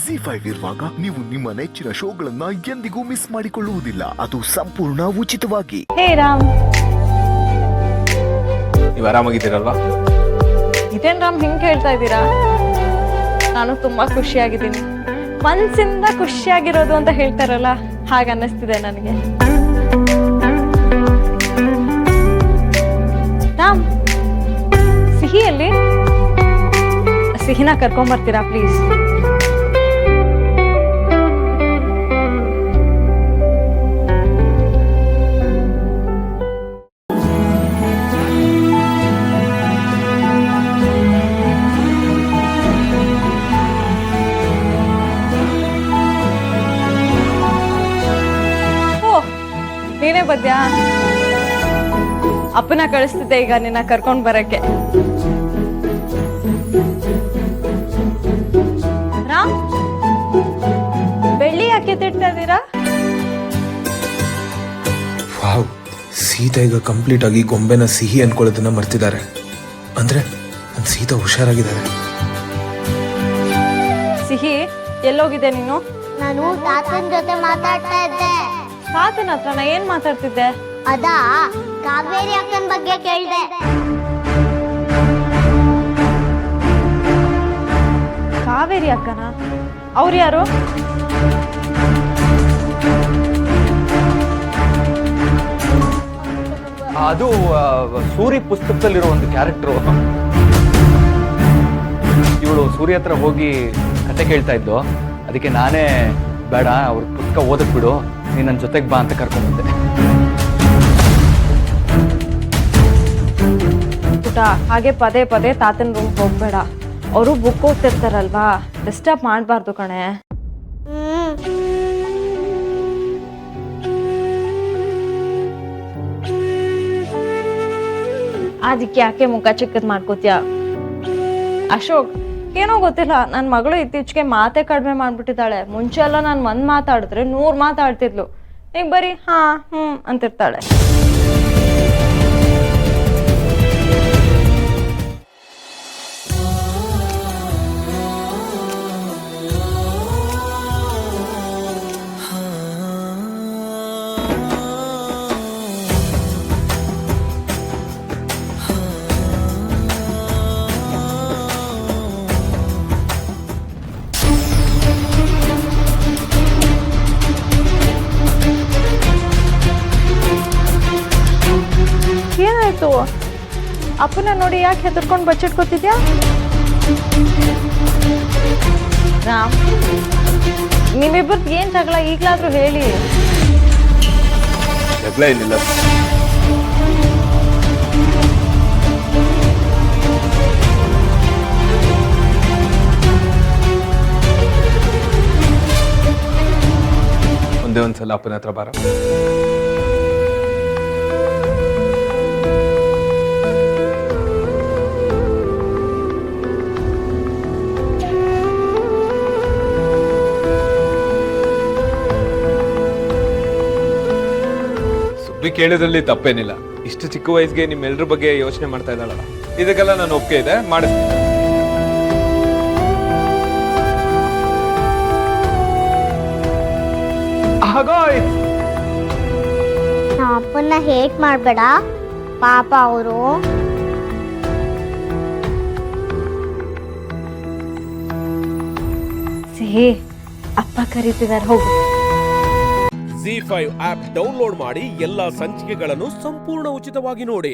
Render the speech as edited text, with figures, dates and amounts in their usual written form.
ಜಿ5 ಇರುವಾಗ ನೀವು ನಿಮ್ಮ ನೆಚ್ಚಿನ ಶೋಗಳನ್ನ ಎಂದಿಗೂ ಮಿಸ್ ಮಾಡಿಕೊಳ್ಳುವುದಿಲ್ಲ. ಅದು ಸಂಪೂರ್ಣ ಉಚಿತವಾಗಿ. ಹೇ ರಾಮ್, ನೀವು ಆರಾಮಾಗಿದ್ದೀರಲ್ವಾ? ಇದೇನ್ ರಾಮ್ ಹಿಂಗ್ ಹೇಳ್ತಾ ಇದ್ದೀರಾ? ನಾನು ತುಂಬಾ ಖುಷಿಯಾಗಿದ್ದೀನಿ. ಮನ್ಸಿಂದ ಖುಷಿಯಾಗಿರೋದು ಅಂತ ಹೇಳ್ತಾರಲ್ಲ, ಹಾಗ ಅನ್ನಿಸ್ತಿದೆ ನನಗೆ. ರಾಮ್, ಸಿಹಿಯಲ್ಲಿ ಸಿಹಿನ ಕರ್ಕೊಂಬರ್ತೀರಾ ಪ್ಲೀಸ್? ನೀನೇ ಬದ್ಯಾ? ಅಪ್ಪನ ಕಳಿಸ್ತಿದ್ದೆ ಈಗ ನಿನ್ನ ಕರ್ಕೊಂಡ್ ಬರಕ್ಕೆ. ರಾಮ್, ಬೆಳ್ಳಿ ಯಾಕೆ ತಿಡ್ತಾ ಇದ್ದೀರಾ? ವಾವ್, ಸೀತಾ ಈಗ ಕಂಪ್ಲೀಟ್ ಆಗಿ ಗೊಂಬೆನ ಸಿಹಿ ಅನ್ಕೊಳ್ಳೋದನ್ನ ಮರ್ತಿದ್ದಾರೆ. ಅಂದ್ರೆ ನನ್ ಸೀತಾ ಹುಷಾರಾಗಿದ್ದಾರೆ. ಸಿಹಿ, ಎಲ್ಲೋಗಿದೆ ನೀನು? ನಾನು ತಾತನ ಜೊತೆ ಮಾತಾಡ್ತಾ ಇದ್ದೆ. ತಾತನ ಹತ್ರ ನಾ ಏನ್ ಮಾತಾಡ್ತಿದ್ದೆ? ಅದಾ, ಕಾವೇರಿ ಅಕ್ಕನ ಬಗ್ಗೆ ಕೇಳ್ದೆ. ಕಾವೇರಿ ಅಕ್ಕನ? ಅವ್ರು ಯಾರು? ಅದು ಸೂರಿ ಪುಸ್ತಕದಲ್ಲಿರೋ ಒಂದು ಕ್ಯಾರೆಕ್ಟರ್. ಇವಳು ಸೂರ್ಯ ಹತ್ರ ಹೋಗಿ ಕತೆ ಕೇಳ್ತಾ ಇದ್ದು, ಅದಕ್ಕೆ ನಾನೇ ಬೇಡ ಅವ್ರ ಪುಸ್ತಕ ಓದಕ್ ಬಿಡು, ನೀನ್ ನನ್ನ ಜೊತೆಗೆ ಬಾ ಅಂತ ಕರ್ಕೊಂಡ್ಬಂದೆ. ಪುಟ, ಹಾಗೆ ಪದೇ ಪದೇ ತಾತನ ರೂಮ್ ಹೋಗ್ಬೇಡ. ಅವರು ಬುಕ್ ಓದ್ತಿರ್ತಾರಲ್ವಾ, ಡಿಸ್ಟರ್ಬ್ ಮಾಡಬಾರ್ದು ಕಣೆ. ಅದಕ್ಕೆ ಯಾಕೆ ಮುಖ ಚಿಕ್ಕದ್ ಮಾಡ್ಕೋತೀಯ? ಅಶೋಕ್, ಏನೋ ಗೊತ್ತಿಲ್ಲ, ನನ್ನ ಮಗಳು ಇತ್ತೀಚೆಗೆ ಮಾತೇ ಕಡಿಮೆ ಮಾಡ್ಬಿಟ್ಟಿದ್ದಾಳೆ. ಮುಂಚೆ ಎಲ್ಲ ನಾನು ಒಂದ್ ಮಾತಾಡಿದ್ರೆ 100 ಮಾತಾಡ್ತಿದ್ಲು. ಈಗ ಬರೀ ಹಾ ಅಂತಿರ್ತಾಳೆ. ಏನಾಯ್ತು? ಅಪ್ಪನ ನೋಡಿ ಯಾಕೆ ಹೆದರ್ಕೊಂಡು ಬಚ್ಚಿಟ್ಕೋತಿದ್ಯಾ? ರಾಮ್, ನಿಮ್ಮಿಬ್ಬರದ್ದು ಏನ್ ಜಗಳ ಈಗ್ಲಾದ್ರೂ ಹೇಳಿ. ಜಗಳ ಏನಿಲ್ಲ. ಒಂದೇ ಒಂದ್ಸಲ ಅಪ್ಪನ ಹತ್ರ ಬಾರ. ಕೇಳಿದ್ರಲ್ಲಿ ತಪ್ಪೇನಿಲ್ಲ. ಇಷ್ಟು ಚಿಕ್ಕ ವಯಸ್ಸಿಗೆ ನಿಮ್ಮೆಲ್ಲರ ಬಗ್ಗೆ ಯೋಚನೆ ಮಾಡ್ತಾ ಇದ್ದಾಳಲ್ಲ, ಇದಕ್ಕೆಲ್ಲ ನಾನು ಒಪ್ಪಿಗೆ ಇದೆ, ಮಾಡಿಸ್ತೀನಿ. ನಮ್ಮ ಅಪ್ಪನ್ನ ಹೇಟ್ ಮಾಡ್ಬೇಡ ಪಾಪ. ಅವರು ಸಿಹಿ, ಅಪ್ಪ ಕರೀತಿದಾರೆ, ಹೋಗು. ಜಿ5 ಆಪ್ ಡೌನ್ಲೋಡ್ ಮಾಡಿ ಎಲ್ಲಾ ಸಂಚಿಕೆಗಳನ್ನು ಸಂಪೂರ್ಣ ಉಚಿತವಾಗಿ ನೋಡಿ.